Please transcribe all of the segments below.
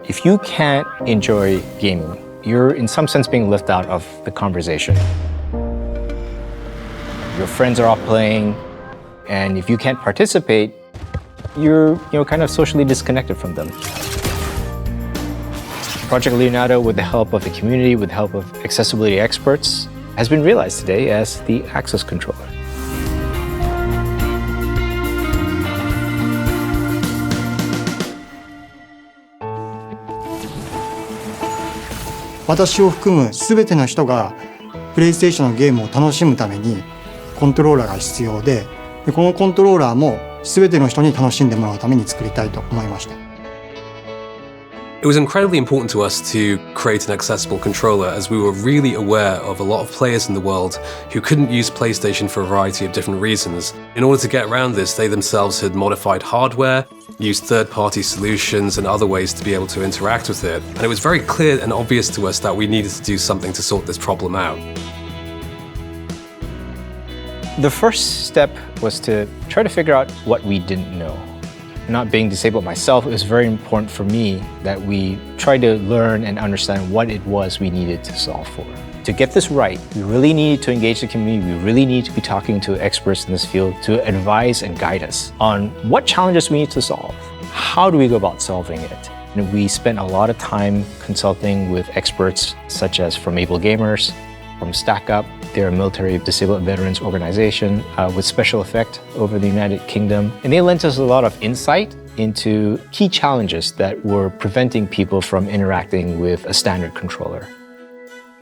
If you can't enjoy gaming, you're in some sense being left out of the conversation. Your friends are all playing, and if you can't participate, you're kind of socially disconnected from them. Project Leonardo, with the help of the community, with the help of accessibility experts, has been realized today as the access controller. 私を含む全ての人がプレイステーションのゲームを楽しむためにコントローラーが必要で、このコントローラーも全ての人に楽しんでもらうために作りたいと思いました。It was incredibly important to us to create an accessible controller, as we were really aware of a lot of players in the world who couldn't use PlayStation for a variety of different reasons. In order to get around this, they themselves had modified hardware, used third-party solutions and other ways to be able to interact with it. And it was very clear and obvious to us that we needed to do something to sort this problem out. The first step was to try to figure out what we didn't know. Not being disabled myself, it was very important for me that we try to learn and understand what it was we needed to solve for. To get this right, we really need to engage the community. We really need to be talking to experts in this field to advise and guide us on what challenges we need to solve. How do we go about solving it? And we spent a lot of time consulting with experts such as from Able Gamers, from Stack Up. They're a military disabled veterans organization with special effect over the United Kingdom. And they lent us a lot of insight into key challenges that were preventing people from interacting with a standard controller.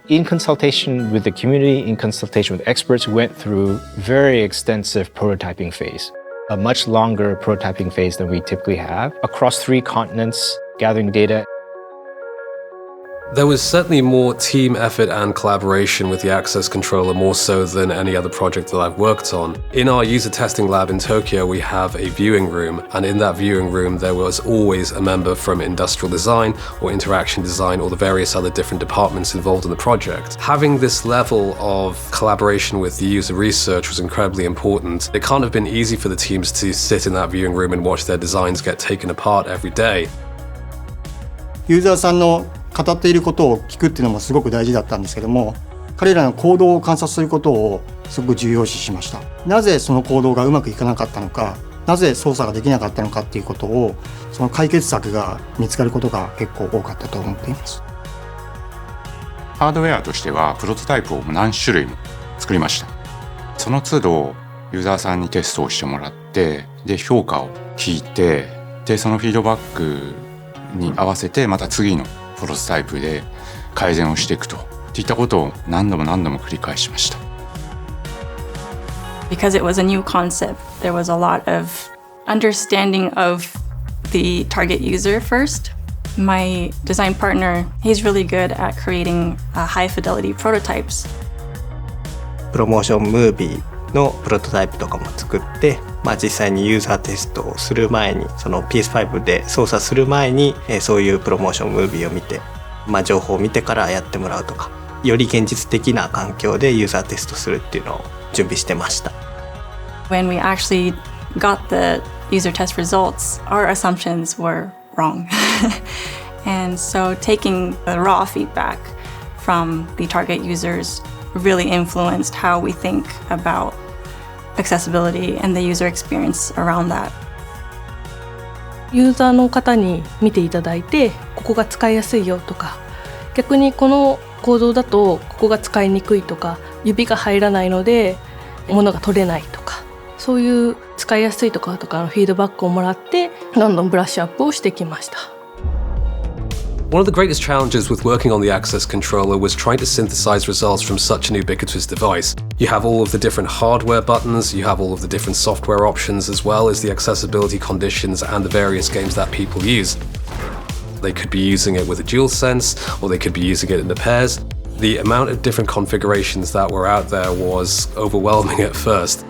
In consultation with the community, in consultation with experts, we went through very extensive prototyping phase, a much longer prototyping phase than we typically have, across 3 continents, gathering data. There was certainly more team effort and collaboration with the Access controller, more so than any other project that I've worked on. In our user testing lab in Tokyo, we have a viewing room, and in that viewing room there was always a member from industrial design or interaction design or the various other different departments involved in the project. Having this level of collaboration with the user research was incredibly important. It can't have been easy for the teams to sit in that viewing room and watch their designs get taken apart every day. ユーザーさんの語っていることを聞くっていうのもすごく大事だったんですけども、彼らの行動を観察することをすごく重要視しました。なぜその行動がうまくいかなかったのか、なぜ操作ができなかったのかっていうことを、その解決策が見つかることが結構多かったと思っています。ハードウェアとしてはプロトタイプを何種類も作りました。その都度ユーザーさんにテストをしてもらって、で評価を聞いて、でそのフィードバックに合わせてまた次のプロトタイプで改善をしていくといったことを何度も繰り返しました。Because it was a new concept, there was a lot of understanding of the target user first. My design partner, he's really good at creating high fidelity prototypes. プロモーションムービーのプロトタイプとかも作って、実際にユーザーテストをする前に、その PS5 で操作する前に、そういうプロモーションムービーを見て、情報を見てからやってもらうとか、より現実的な環境でユーザーテストするっていうのを準備してました。When we actually got the user test results, our assumptions were wrong. And so taking the raw feedback from the target users really influenced how we think about accessibility and the user experience around that. ユーザーの方に見ていただいて、ここが使いやすいよとか、逆にこの構造だとここが使いにくいとか、指が入らないので物が取れないとか、そういう使いやすいとかのフィードバックをもらって、どんどんブラッシュアップをしてきました。One of the greatest challenges with working on the Access controller was trying to synthesize results from such an ubiquitous device. You have all of the different hardware buttons, you have all of the different software options, as well as the accessibility conditions and the various games that people use. They could be using it with a DualSense, or they could be using it in the pairs. The amount of different configurations that were out there was overwhelming at first.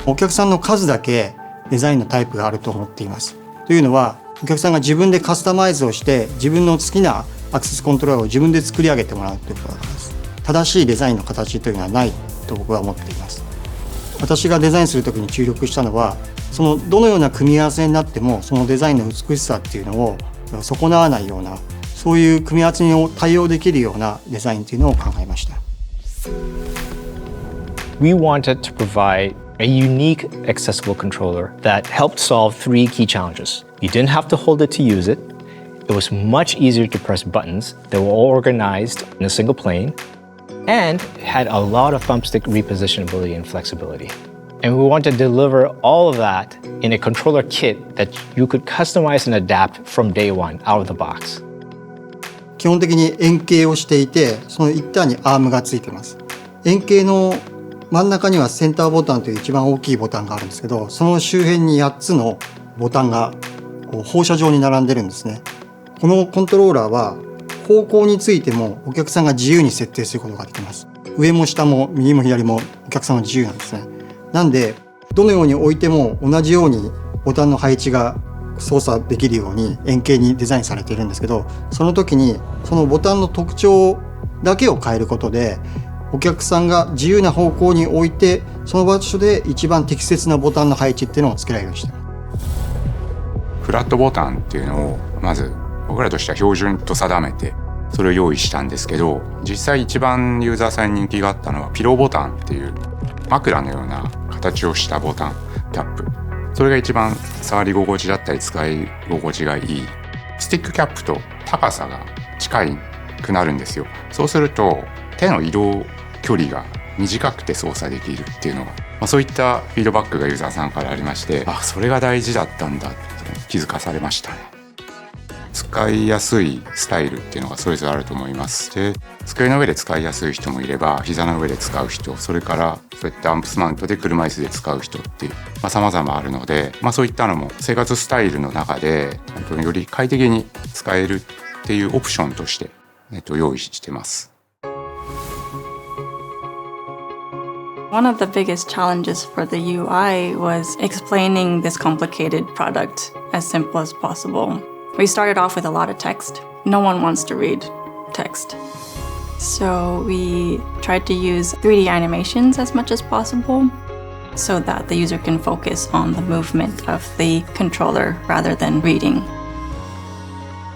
お客さんの数だけデザインのタイプがあると思っています。というのは、お客さんが自分でカスタマイズをして自分の好きなアクセスコントローラーを自分で作り上げてもらうということです。正しいデザインの形というのはないと僕は思っています。私がデザインするときに注力したのは、そのどのような組み合わせになってもそのデザインの美しさっていうのを損なわないような、そういう組み合わせに対応できるようなデザインっていうのを考えました。We wanted to provide a unique accessible controller that helped solve 3 key challenges. You didn't have to hold it to use it. It was much easier to press buttons that were all organized in a single plane, and had a lot of thumbstick repositionability and flexibility. And we want to deliver all of that in a controller kit that you could customize and adapt from day one out of the box. 基本的に円形をしていて、その一端にアームがついてます。円形の真ん中にはセンターボタンという一番大きいボタンがあるんですけど、その周辺に8つのボタンが放射状に並んでるんですね。このコントローラーは方向についてもお客さんが自由に設定することができます。上も下も右も左もお客さんは自由なんですね。なんでどのように置いても同じようにボタンの配置が操作できるように円形にデザインされているんですけど、その時にそのボタンの特徴だけを変えることで、お客さんが自由な方向に置いて、その場所で一番適切なボタンの配置っていうのをつけられるようにしてます。フラットボタンっていうのをまず僕らとしては標準と定めてそれを用意したんですけど、実際一番ユーザーさんに人気があったのはピローボタンっていう枕のような形をしたボタンキャップ、それが一番触り心地だったり使い心地がいい。スティックキャップと高さが近くなるんですよ。そうすると手の移動距離が短くて操作できるっていうのが、そういったフィードバックがユーザーさんからありまして、それが大事だったんだって気づかされましたね。使いやすいスタイルっていうのがそれぞれあると思います。で、机の上で使いやすい人もいれば、膝の上で使う人、それからそういったアンプスマウントで車椅子で使う人っていう、様々あるので、そういったのも生活スタイルの中で本当により快適に使えるっていうオプションとして、用意してます。One of the biggest challenges for the UI was explaining this complicated product as simple as possible. We started off with a lot of text. No one wants to read text. So we tried to use 3D animations as much as possible so that the user can focus on the movement of the controller rather than reading.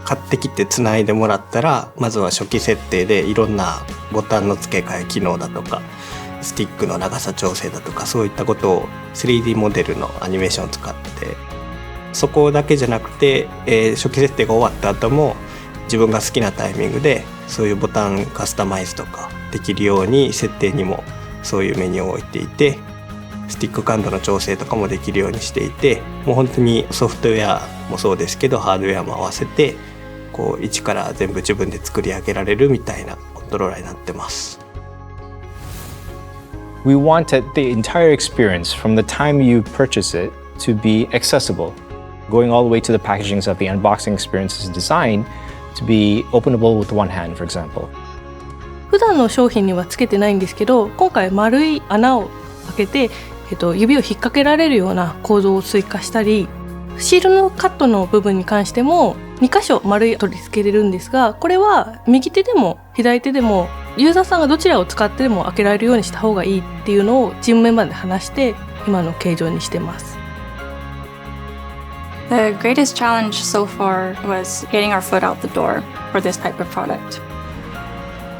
買ってきてつないでもらったら、まずは初期設定でいろんなボタンの付け替え機能だとか、スティックの長さ調整だとか、そういったことを 3D モデルのアニメーションを使って、そこだけじゃなくて、初期設定が終わった後も自分が好きなタイミングでそういうボタンカスタマイズとかできるように設定にもそういうメニューを置いていて、スティック感度の調整とかもできるようにしていて、もう本当にソフトウェアもそうですけどハードウェアも合わせてこう一から全部自分で作り上げられるみたいなコントローラーになってます。We wanted the entire experience from the time you purchase it to be accessible, going all the way to the packagings of the unboxing experience is designed to be openable with one hand, for example. 普段の商品にはつけてないんですけど、今回丸い穴を開けて、指を引っ掛けられるような構造を追加したり、シールのカットの部分に関しても2箇所丸い取り付けれるんですが、これは右手でも左手でもユーザーさんがどちらを使ってでも開けられるようにした方がいいっていうのをチームメンバーで話して今の形状にしてます。The greatest challenge so far was getting our foot out the door for this type of product.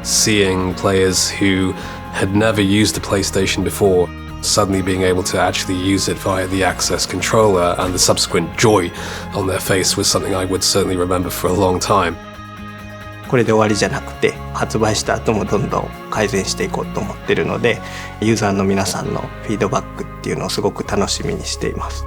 Seeing players who had never used a PlayStation before suddenly being able to actually use it via the Access controller and the subsequent joy on their face was something I would certainly remember for a long time. これで終わりじゃなくて、発売した後もどんどん改善していこうと思っているので、ユーザーの皆さんのフィードバックっていうのをすごく楽しみにしています。